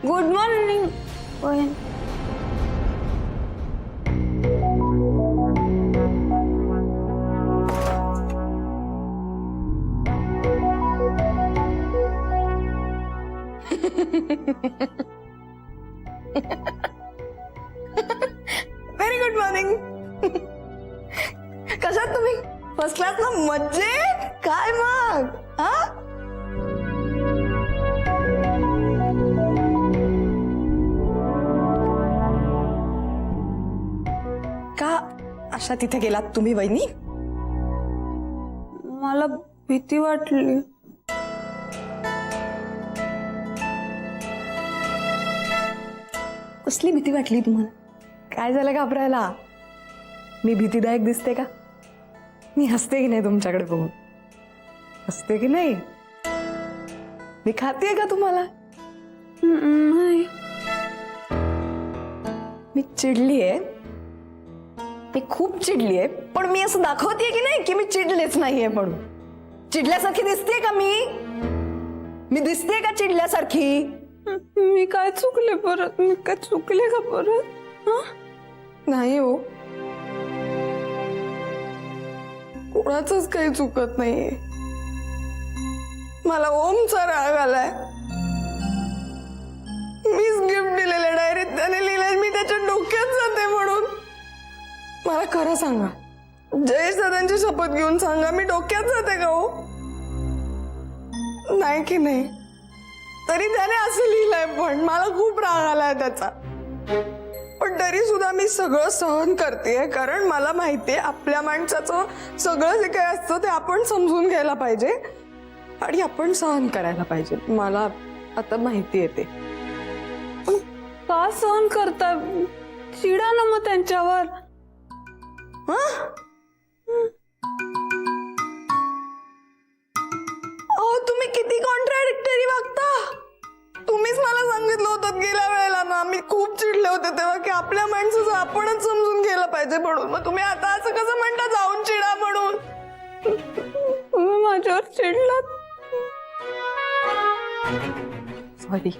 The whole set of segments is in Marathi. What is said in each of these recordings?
गुड मॉर्निंग बहीण. Very good morning. कशात तुम्ही? फर्स्ट क्लास ना. मजेत. काय मग हा? का अशा तिथे गेलात तुम्ही वहिनी? मला भीती वाटली. कसली भीती वाटली तुम्हाला? काय झालं घाबरायला? मी भीतीदायक दिसते का? मी हसते की नाही तुमच्याकडे बघून? हसते की नाही? मी खाते का तुम्हाला? नाही. मी चिडली आहे. मी खूप चिडली आहे, पण मी असं दाखवतेय की नाही की मी चिडलेच नाहीये म्हणून. चिडल्यासारखी दिसते का मी? मी दिसते का चिडल्यासारखी? मी काय चुकले परत? मी काय चुकले का परत? नाही हो, कोणाचंच काही चुकत नाहीये. मला ओमचा राग आलाय. मीच गिफ्ट दिलेल्या डायरीत त्याने लिहिलंय मी त्याच्या डोक्यात जाते म्हणून. मला खरं सांगा, जयेश दादांची शपथ घेऊन सांगा, मी डोक्यात जाते का हो? नाही की नाही? तरी त्याने असं लिहिलंय, पण मला खूप राग आलाय त्याचा. पण तरी सुद्धा मी सगळं सहन करतेय, कारण मला माहितीये आपल्या माणसाचं सगळं जे काही असतं ते आपण समजून घ्यायला पाहिजे आणि आपण सहन करायला पाहिजे. मला आता माहिती येते. का सहन करता? चिडा ना मग त्यांच्यावर. तुम्ही किती कॉन्ट्राडिक्टरी वागता. तुम्हीच मला सांगितलं होतं गेल्या वेळेला ना, मी खूप चिडले होते तेव्हा, की आपल्या माणसाचं आपणच समजून घ्यायला पाहिजे म्हणून. मग तुम्ही आता असं कसं म्हणता जाऊन चिडा म्हणून? तुम्ही माझ्यावर चिडलात. सॉरी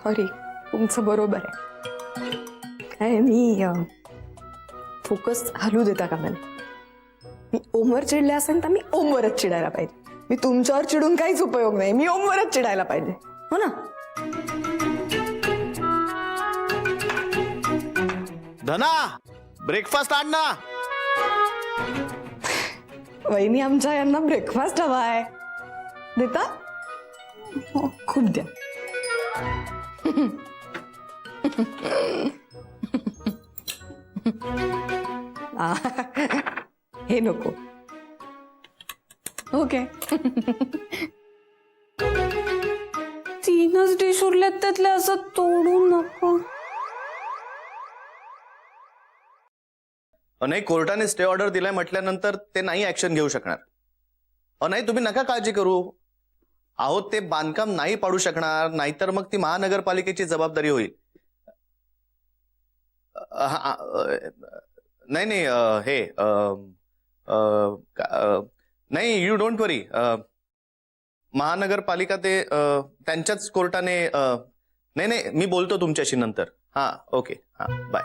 सॉरी, तुमचं बरोबर आहे. काय मी फोकस हलू देता का मला? मी ओमवर चिडले असेल तर मी ओमवरच चिडायला पाहिजे. मी तुमच्यावर चिडून काहीच उपयोग नाही. मी ओमवरच चिडायला पाहिजे, हो ना? धना, ब्रेकफास्ट आण ना. वहिनी आमच्या यांना ब्रेकफास्ट हवा आहे. देता? हो, खूप द्या. हे नको. ओके. तीनच डिश उरल्यात त्यातले, असं तोडू नको. नाही, कोर्टाने स्टे ऑर्डर दिलाय म्हटल्यानंतर ते नाही ऍक्शन घेऊ शकणार. नाही, तुम्ही नका काळजी करू. अहो, ते बांधकाम नाही पाडू शकणार, नाहीतर मग ती महानगरपालिकेची जबाबदारी होईल. नाही नाही, हे नाही, यू डोंट वरी. महानगरपालिका ते त्यांच्याच कोर्टाने. नाही नाही, मी बोलतो तुमच्याशी नंतर. हा, ओके, हा, बाय.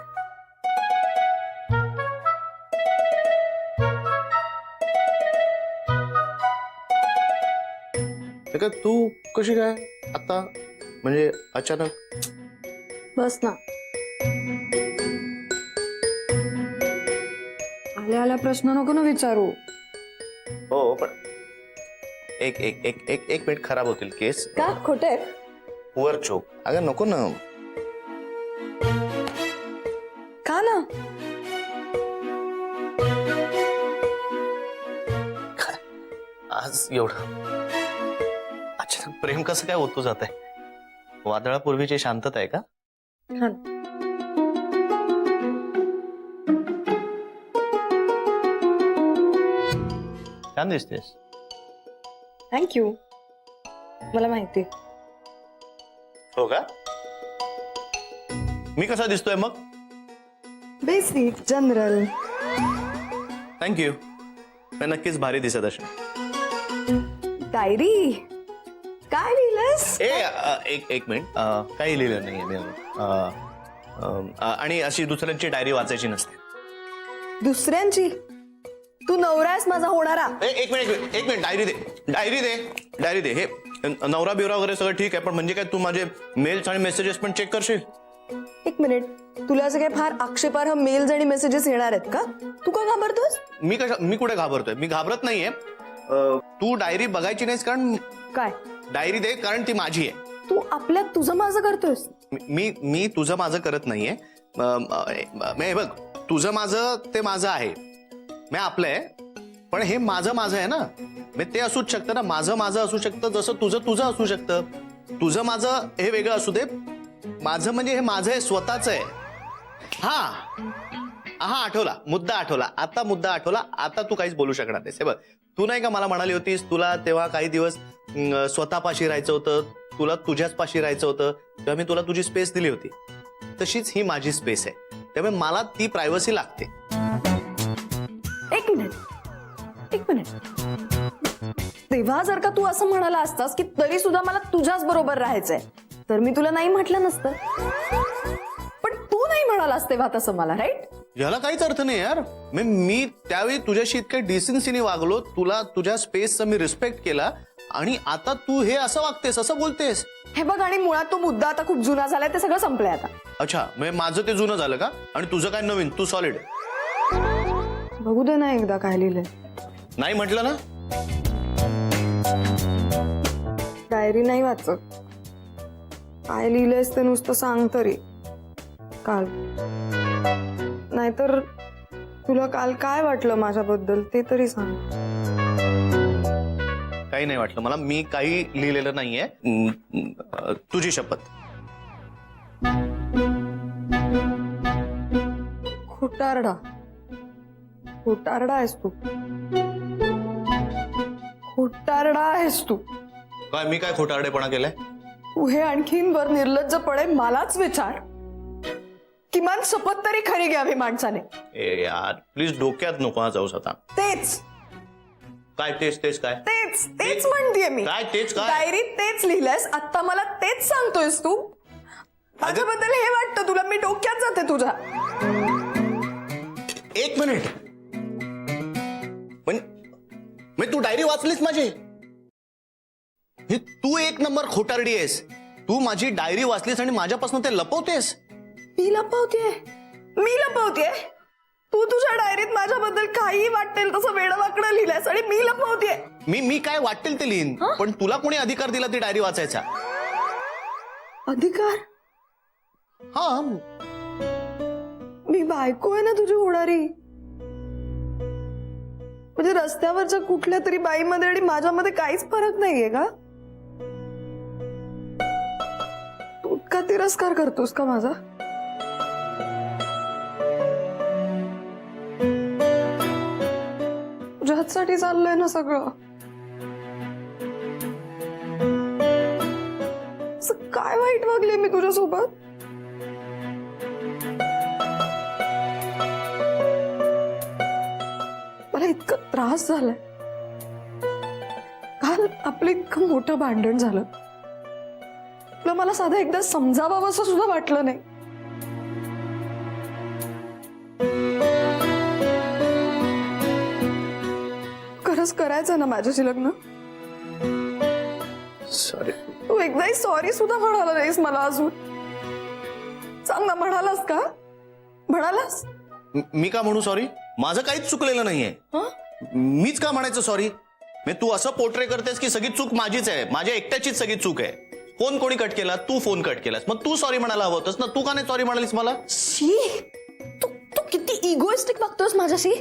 तू कशी काय आता, म्हणजे अचानक? बस ना. आल्या आल्या प्रश्न नको ना विचारू. हो, पण एक एक एक एक एक मिनिट, खराब होतील केस. का खोटे? पुअर चोक. अगं नको ना. का ना? आज एवढं अचानक प्रेम कसं काय होतो जात आहे? वादळापूर्वीची शांतता आहे का? छान दिसतेस. थँक्यू. मला माहिती. हो का? मी कसा दिसतोय मग? Basic, general. थँक्यू. मी नक्कीच भारी दिसत असेल. डायरी काय लिहिलंस? एक मिनिट, काही लिहिलं नाहीये मी अजून. आणि अशी दुसऱ्यांची डायरी वाचायची नसते. दुसऱ्यांची? तू नवरा आहेस माझा होणारा. एक मिनिट, डायरी दे. हे नवरा बिवरा वगैरे सगळं ठीक आहे, पण म्हणजे काय तू माझे मेल्स आणि मेसेजेस पण चेक करशील? एक मिनिट, तुला असं काय फार आक्षेपार्ह मेल्स आणि मेसेजेस येणार आहेत का? तू का घाबरतोस? मी कुठे घाबरतोय? मी घाबरत नाहीये. तू डायरी बघायची नाहीस कारण काय? डायरी दे कारण ती माझी आहे. तू आपल्यात तुझं माझं करतोस. मी तुझं माझं करत नाहीये. हे बघ, तुझं माझं ते माझं आहे, मी आपलं आहे, पण हे माझं आहे ना. मी ते असूच शकतं ना, माझं असू शकतं, जसं तुझं असू शकतं. तुझं माझं हे वेगळं असू दे, माझं म्हणजे हे माझं आहे, स्वतःच आहे. हा मुद्दा आठवला. आता तू काहीच बोलू शकणार नाहीस. हे बघ, तू नाही का मला म्हणाली होतीस तुला तेव्हा काही दिवस स्वतःपाशी राहायचं होतं, तुला तुझ्याच पाशी राहायचं होतं, तेव्हा मी तुला तुझी स्पेस दिली होती. तशीच ही माझी स्पेस आहे, त्यामुळे मला ती प्रायव्हसी लागते. एक मिनिट, तेव्हा जर का तू असं म्हणाला असतास की तरी सुद्धा मला तुझ्याच बरोबर राहायचंय, तर मी तुला नाही म्हटलं नसतं. पण तू नाही म्हणालास तेव्हा तसं मला, राईट? याला काहीच अर्थ नाही यार. मी त्यावेळी तुझ्याशी इतक्या डिसेन्सीने वागलो, तुला तुझ्या स्पेसचा मी रिस्पेक्ट केला, आणि आता तू हे असं वागतेस, असं बोलतेस. हे बघ, आणि मुळात तो मुद्दा आता खूप जुना झालाय, ते सगळं संपलंय आता. अच्छा, म्हणजे माझं ते जुनं झालं का? आणि तुझं काय नवीन? तू सॉलिड. बघू दे ना एकदा काय लिहिलंय. नाही म्हटलं ना. डायरी नाही वाचत. काय लिहिलंयस ते नुसतं सांग तरी. काल नाहीतर तुला काल काय वाटलं माझ्याबद्दल ते तरी सांग. काही नाही वाटलं मला. मी काही लिहिलेलं नाहीये. तुझी शपथ. खोटारडा आहेस तू. खोटारडा आहेस तू. काय मी काय खोटारडेपणा केलाय? तू हे आणखीन वर निर्लज्जपणे मलाच विचार. किमान शपथ तरी खरी घ्यावी माणसाने. ए यार प्लीज, डोक्यात नको हा जाऊस आता. तेच काय तेच काय? तेच म्हणतेय मी. काय तेच काय? डायरीत तेच लिहिलंयस, आता मला तेच सांगतोयस तू. माझ्याबद्दल हे वाटतं तुला, मी डोक्यात जाते तुझ्या. एक मिनिट, पण तू डायरी वाचलीस माझी? हे तू एक नंबर खोटारडी आहेस. तू माझी डायरी वाचलीस आणि माझ्यापासून ते लपवतेस. मी लपवतेय? तू तुझ्या डायरीत माझ्याबद्दल काही वाटेल तसं वेडवाकडं लिहिलंयस आणि मी लपवतेय. मी काय वाटेल ते लिहीन, पण तुला कोणी अधिकार दिला ती डायरी वाचायचा? अधिकार? हा, मी बायको आहे ना तुझी होणारी. म्हणजे रस्त्यावरच्या कुठल्या तरी बाईमध्ये आणि माझ्यामध्ये काहीच फरक नाहीये का? तू इतका तिरस्कार करतोस का माझा? तुझ्यासाठी चाललंय ना सगळं. असं काय वाईट वागले मी तुझ्यासोबत? मला इतका त्रास झालाय. काल आपलं इतकं मोठं भांडण झालं, तुला मला साधं एकदा समजावं असं सुद्धा वाटलं नाही. खरंच करायचं ना माझ्याशी लग्न? सॉरी. तू एकदाही सॉरी सुद्धा म्हणाला नाहीस मला अजून. सांग ना, म्हणालास का? म्हणालास? मी का म्हणू सॉरी? माझं काहीच चुकलेलं नाहीये. मीच का म्हणायचं सॉरी? तू असं पोर्ट्रे करतेस की सगळी चूक माझीच आहे, माझ्या एकट्याचीच सगळी चूक आहे. फोन कोणी कट केला? तू फोन कट केलास, मग तू सॉरी म्हणायला हवं होतंस ना. तू का नाही सॉरी म्हणालीस मला? तू किती इगोइस्टिक वागतोस माझ्याशी.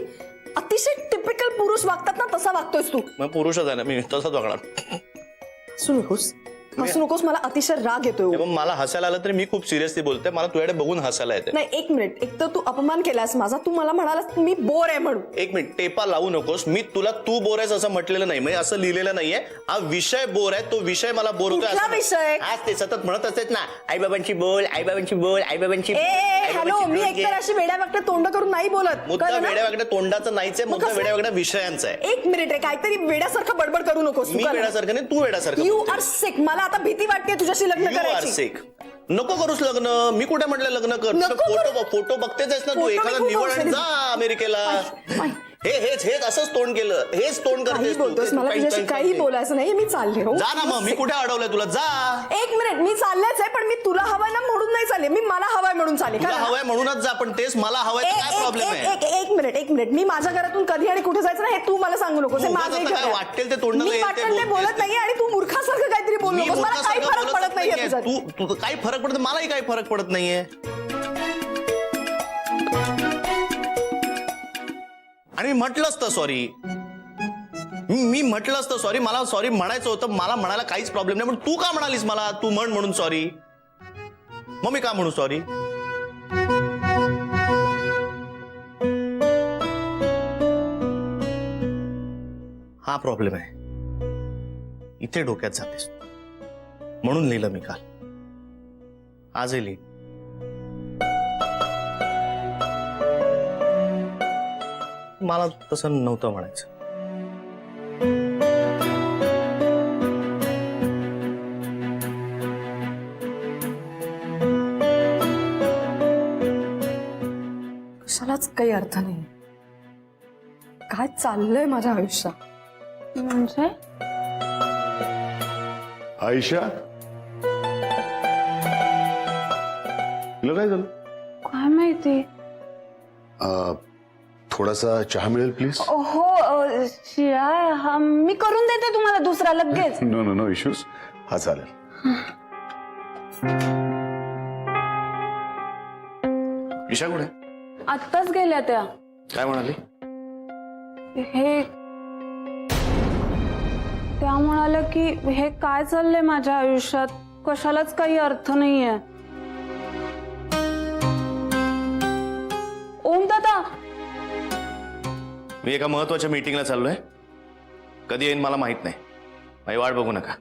अतिशय टिपिकल पुरुष वागतात ना तसा वागतोयस तू. मग पुरुषच आहे ना मी, तसंच वागणार. सुनकोस, हसू नकोस, मला अतिशय राग येतोय. मग मला हसायला आलं तरी मी खूप सिरियसली बोलते, मला तुझ्याकडे बघून हसायला येते. नाही, एक मिनिट. एक तर तू अपमान केलास माझा. तू मला म्हणालास मी बोर आहे म्हणून. एक मिनिट, टेपा लावू नकोस. मी तुला तू बोर आहेस असं म्हटलेलं नाही, म्हणजे असं लिहिलेलं नाहीये. हा विषय बोर आहे, तो विषय मला बोर होतोय. कुठला विषय? आज ते सतत म्हणत असतेच ना, आई बाबांची बोल, आई बाबांची बोल, आई बाबांची. हॅलो, मी एकतर अशी वेड्यावाकड्या तोंड करून नाही बोलत. मुद्दा वेड्यावाकड्या तोंडाचं नाहीच आहे, मुद्दा वेड्यावाकड्या विषयांचा आहे. एक मिनिट रे, काहीतरी वेड्यासारखं बडबड करू नकोस. मी वेड्यासारखं नाही, तू वेड्यासारखं. You are sick. मला आता भीती वाटते तुझ्याशी लग्न यू आर करायची. सिक. नको करूस लग्न. मी कुठे म्हटलं लग्न कर. नको फोटो बघतेच आहेस ना तू. फोटो एखादा मी निवड खूप आणि जा अमेरिकेला. हेच असंच तोंड केलं, हेच तोंड काही करतेस बोलतोस. मला तुझ्याशी काही बोलायचं नाही. मी चालले. हो, जा ना मग. मी कुठे अडवलंय तुला? जा. एक मिनिट, मी चाललेच आहे, पण मी तुला हवाय ना म्हणून नाही चालले. मी मला हवाय म्हणून चालले. तुला हवाय म्हणूनच जा, पण तेच मला हवाय तर काय प्रॉब्लेम आहे? एक मिनिट. मी माझ्या घरातून कधी आणि कुठे जायचं ना हे तू मला सांगू नकोस. हे माझं घर आहे. वाटेल ते तोंडाला मी येईल ते वाटेल ते बोलत नाही आणि तू मूर्खासारखं काहीतरी बोलू मी नकोस. मला काही फरक पडत नाहीये तुझा. तू काही फरक पडत, मलाही काही फरक पडत नाहीये. आणि मी म्हटलं असतं सॉरी. मी म्हटलं असतं सॉरी. मला सॉरी म्हणायचं होतं. मला म्हणायला काहीच प्रॉब्लेम नाही, पण तू का म्हणालीस मला तू म्हण म्हणून सॉरी? मग मी का म्हणू सॉरी? हा प्रॉब्लेम आहे. इथे डोक्यात जातेस म्हणून लिहिलं मी काल. आजही लिहि. मला तसं नव्हतं म्हणायचं. कशालाच काही अर्थ नाही. काय चाललंय माझ्या आयुष्यात? म्हणजे आयशा, तुला काय झालं? काय माहिती. थोडासा चहा मिळेल प्लीज? हो शिळा. हा मी करून देते तुम्हाला दुसरा लगेच. No no no issues. हा चालेल. ईशा कुठे? आत्ताच गेल्या त्या. काय म्हणाली? हे त्या म्हणाल्या की हे काय चाललंय माझ्या आयुष्यात, कशालाच काही अर्थ नाहीये. ओम दादा, मी एका महत्वाच्या मीटिंगला चाललोय. कधी येईन मला माहित नाही. माझी वाट बघू नका.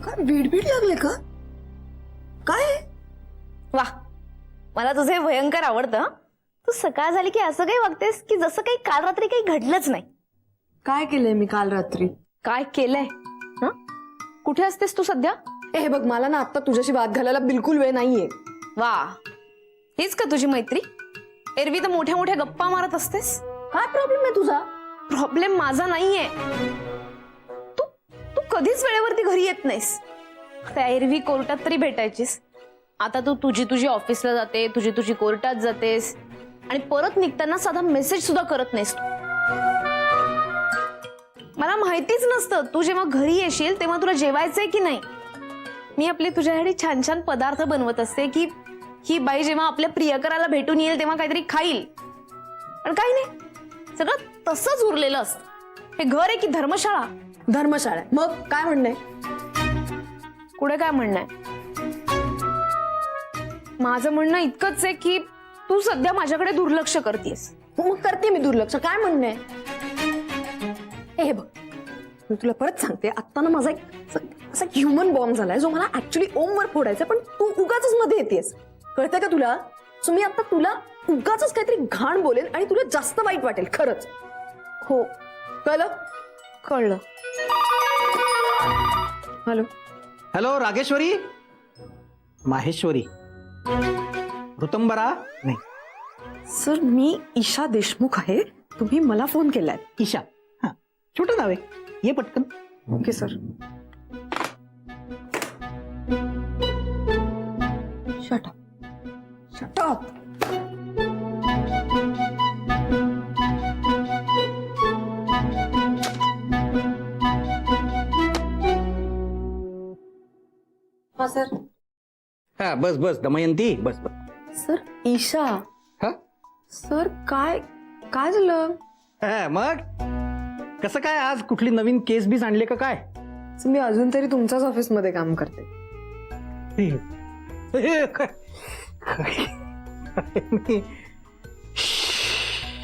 काय बीड लागले का? काय? वा, मला तुझे भयंकर आवडतं हं. तू सकाळ झाली की असं काही वागतेस की जसं काही काल रात्री काही घडलंच नाही. काय केलंय मी काल रात्री? काय केलंय? हं? कुठे असतेस तू सध्या? हे बघ, मला ना आता तुझ्याशी वाद घालायला बिलकुल वेळ नाहीये. वा, हीच का तुझी मैत्री? एरवी तर मोठ्या मोठ्या गप्पा मारत असतेस. काय प्रॉब्लेम आहे तुझा? प्रॉब्लेम माझा नाहीये. तू तू कधीच वेळेवरती घरी येत नाहीस. त्या एरवी कोर्टात तरी भेटायचीस. आता तू तुझी ऑफिसला जाते, तुझी कोर्टात जातेस आणि परत निघताना साधा मेसेज सुद्धा करत नाहीस. मला माहितीच नसतं तू जेव्हा घरी येशील तेव्हा तुला जेवायचंय की नाही. मी आपले तुझ्यासाठी छान छान पदार्थ बनवत असते की ही बाई जेव्हा आपल्या प्रियकराला भेटून येईल तेव्हा काहीतरी खाईल. पण काही नाही, सगळं तसंच उरलेलं असतं. हे घर आहे की धर्मशाळा? धर्मशाळा. मग काय म्हणणं? पुढे काय म्हणणं आहे? माझं म्हणणं इतकंच आहे की तू सध्या माझ्याकडे दुर्लक्ष करतेस. मग करते मी दुर्लक्ष. काय म्हणणं आहे? हे बघ, मी तुला परत सांगते, आता ना माझा एक असा ह्युमन बॉम्ब झालाय जो मला ऍक्च्युली ओमवर फोडायचा, पण तू उगाच मध्ये येतेस. कळतंय का तुला? सो मी आता तुला उगाच काहीतरी घाण बोलेन आणि तुला जास्त वाईट वाटेल. खरंच. हो, कळलं? कळलं. हॅलो. हॅलो, रागेश्वरी, माहेश्वरी, ऋतंबरा नाही, सर मी ईशा देशमुख आहे. तुम्ही मला फोन केलाय. ईशा. हा, छोटं नाव आहे, ये पटकन. Okay sir. Shut up. Shut up. हा सर. हा, बस बस दमयंती, बस बस. सर ईशा. हा सर काय काय झालं? हा, मग कसं काय, आज कुठली नवीन केस बीस आणले का काय? सर, मी अजून तरी तुमच्याच ऑफिसमध्ये काम करते.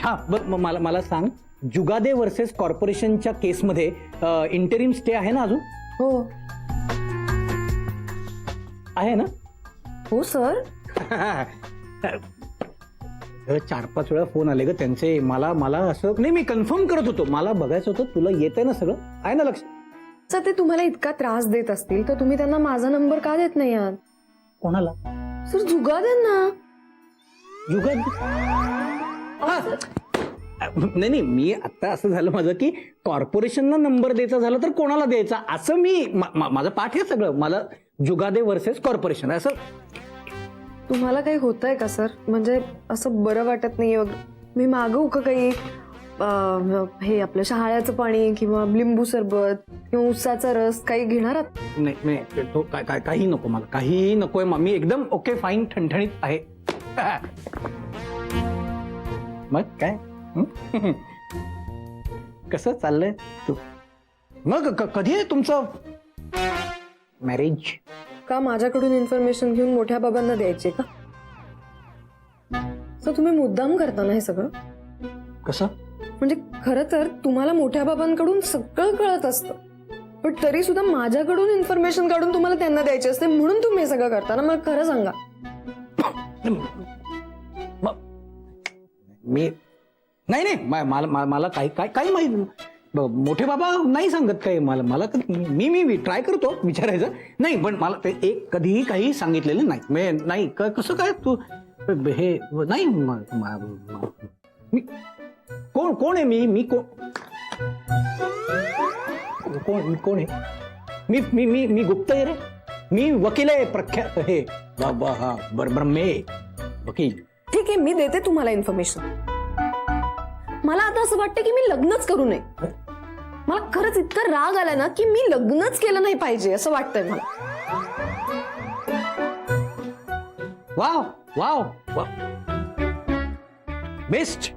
हा, बघ मला सांग, जुगादे वर्सेस कॉर्पोरेशनच्या केसमध्ये इंटरिम स्टे आहे ना अजून? हो आहे ना? हो सर. 4-5 वेळा फोन आले ग त्यांचे. मला असं नाही, मी कन्फर्म करत होतो, मला बघायचं होतं तुला येतंय ना सगळं, आहे ना लक्ष? सर ते तुम्हाला इतका त्रास देत असतील तर तुम्ही त्यांना माझा नंबर का देत नाही आहात? कोणाला? सर जुगाद्यांना. जुगाद? नाही, मी आता असं झालं माझं की कॉर्पोरेशनला नंबर द्यायचा झाला तर कोणाला द्यायचा असं मी माझं पाठ आहे सगळं. मला जुगादे वर्सेस कॉर्पोरेशन असं. तुम्हाला काही होतंय का सर? म्हणजे असं बरं वाटत नाहीये वगैरे. मी मागवू का काही हे आपलं शहाळ्याचं पाणी किंवा लिंबू सरबत किंवा उसाचा रस काही घेणार आहात? नाही, तो काही नको, मला काहीही नकोय. मी एकदम ओके, फाईन, ठणठणीत आहे. मग काय कसं चाललंय तू? मग कधी आहे तुमचं मॅरेज? का माझ्याकडून इन्फॉर्मेशन घेऊन मोठ्या बाबांना द्यायचे का? सर तुम्ही मुद्दाम करता ना हे सगळं? कसं म्हणजे खरं तर तुम्हाला मोठ्या बाबांकडून सगळं कळत असतं, पण तरी सुद्धा माझ्याकडून इन्फॉर्मेशन काढून तुम्हाला त्यांना द्यायची असते, म्हणून तुम्ही हे सगळं करता ना? मला खरं सांगा. मी नाही, मला काही माहिती. मोठे बाबा नाही सांगत काही मला मी ट्राय करतो विचारायचं. नाही, पण मला ते एक कधीही काही सांगितलेलं नाही. नाही कसं काय तू हे नाही. मी कोण आहे? मी कोण आहे? मी गुप्तहेर आहे. मी वकील आहे, प्रख्यात आहे. बाबा हा ब्रह्मे वकील. ठीक आहे, मी देते तुम्हाला इन्फॉर्मेशन. मला आता असं वाटतं की मी लग्नच करू नये. मला खरंच इतका राग आलाय ना की मी लग्नच केलं नाही पाहिजे असं वाटतंय मला. Wow best.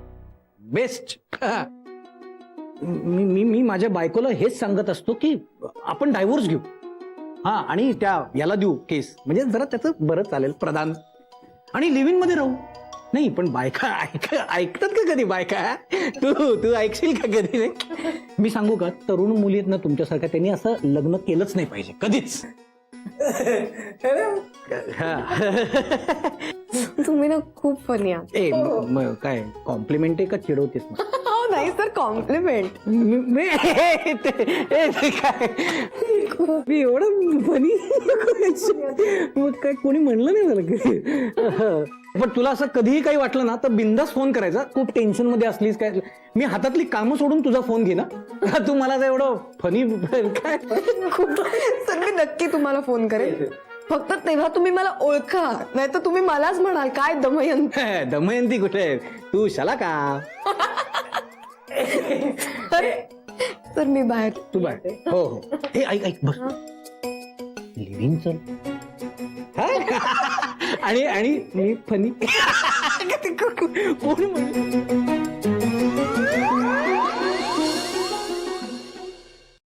मी माझ्या बायकोला हेच सांगत असतो की आपण डायव्होर्स घेऊ. हा, आणि याला देऊ केस, म्हणजे जरा त्याचं बरं चालेल, प्रधान, आणि लिव्ह इन मध्ये राहू. नाही पण बायका ऐकतात का कधी बायका? तू ऐकशील का कधी? नाही मी सांगू का, तरुण मुली आहेत ना तुमच्यासारख्या, त्यांनी असं लग्न केलंच नाही पाहिजे कधीच. तुम्ही ना खूप फनी आहात. ए काय कॉम्प्लिमेंट आहे का चिडवतेस ना? हो नाही सर, कॉम्प्लिमेंट. काय मी एवढं फनी मग काय कोणी म्हणलं नाही मला. पण तुला असं कधीही काही वाटलं ना तर बिंदास फोन करायचा. खूप टेन्शन मध्ये असलीस काय, मी हातातली कामं सोडून तुझा फोन घे ना. तू मला तर एवढं फनी काय. सर मी नक्की तुम्हाला फोन करेन, फक्त तेव्हा तुम्ही मला ओळखा, नाही तर तुम्ही मलाच म्हणाल काय दमयंती. दमयंती कुठे आहे? तू शाला का? तर मी बाहेर. तू बाय. हो हो. हे ऐक बस लिव्हिंग चल. आणि मी फनी कोण म्हणलं?